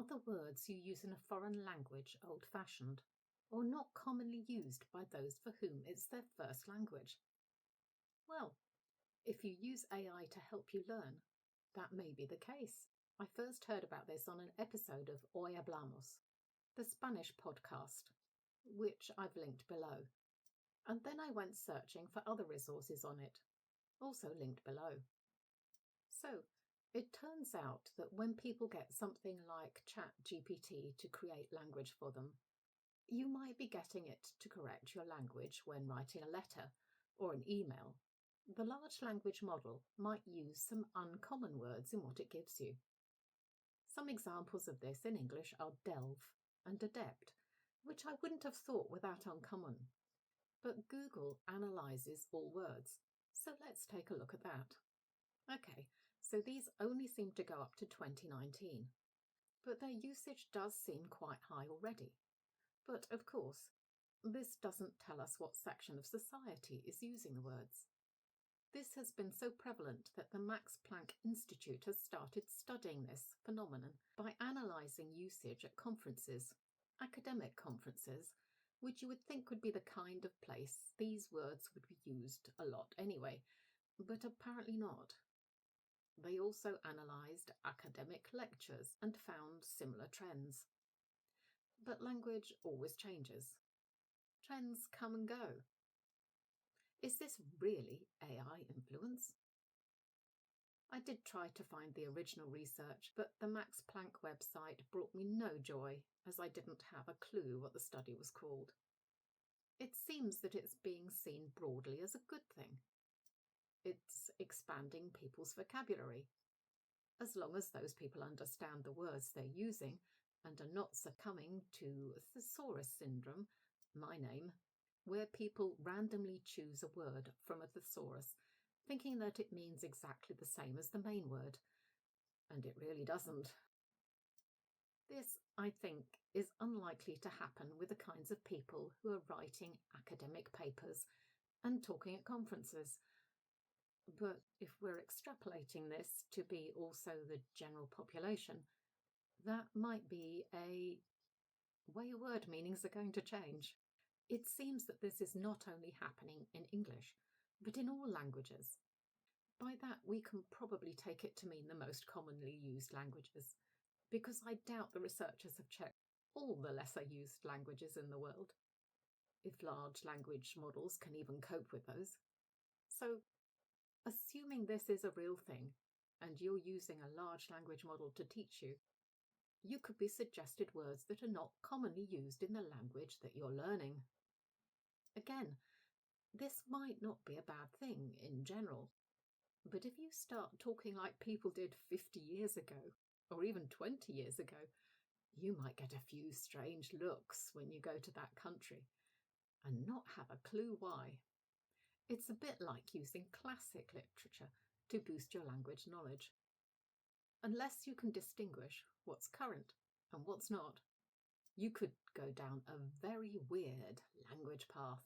Are the words you use in a foreign language old-fashioned, or not commonly used by those for whom it's their first language? Well, if you use AI to help you learn, that may be the case. I first heard about this on an episode of Hoy Hablamos, the Spanish podcast, which I've linked below. And then I went searching for other resources on it, also linked below. So, it turns out that when people get something like ChatGPT to create language for them, you might be getting it to correct your language when writing a letter or an email. The large language model might use some uncommon words in what it gives you. Some examples of this in English are delve and adept, which I wouldn't have thought were that uncommon. But Google analyses all words, so let's take a look at that. Okay, so these only seem to go up to 2019, but their usage does seem quite high already. But of course, this doesn't tell us what section of society is using the words. This has been so prevalent that the Max Planck Institute has started studying this phenomenon by analysing usage at conferences, academic conferences, which you would think would be the kind of place these words would be used a lot anyway, but apparently not. They also analysed academic lectures and found similar trends. But language always changes. Trends come and go. Is this really AI influence? I did try to find the original research, but the Max Planck website brought me no joy, as I didn't have a clue what the study was called. It seems that it's being seen broadly as a good thing. It's expanding people's vocabulary, as long as those people understand the words they're using and are not succumbing to thesaurus syndrome, my name, where people randomly choose a word from a thesaurus, thinking that it means exactly the same as the main word, and it really doesn't. This, I think, is unlikely to happen with the kinds of people who are writing academic papers and talking at conferences. But if we're extrapolating this to be also the general population, that might be a way word meanings are going to change. It seems that this is not only happening in English, but in all languages. By that, we can probably take it to mean the most commonly used languages, because I doubt the researchers have checked all the lesser used languages in the world, if large language models can even cope with those. So, assuming this is a real thing, and you're using a large language model to teach you, you could be suggested words that are not commonly used in the language that you're learning. Again, this might not be a bad thing in general, but if you start talking like people did 50 years ago, or even 20 years ago, you might get a few strange looks when you go to that country and not have a clue why. It's a bit like using classic literature to boost your language knowledge. Unless you can distinguish what's current and what's not, you could go down a very weird language path.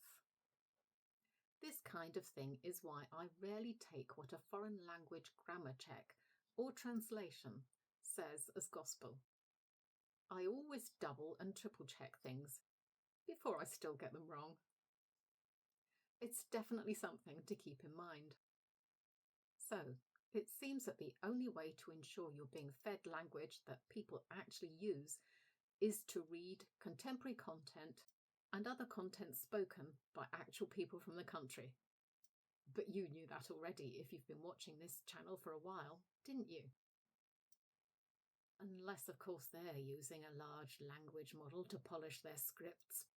This kind of thing is why I rarely take what a foreign language grammar check or translation says as gospel. I always double and triple check things before I still get them wrong. It's definitely something to keep in mind. So, it seems that the only way to ensure you're being fed language that people actually use is to read contemporary content and other content spoken by actual people from the country. But you knew that already if you've been watching this channel for a while, didn't you? Unless, of course, they're using a large language model to polish their scripts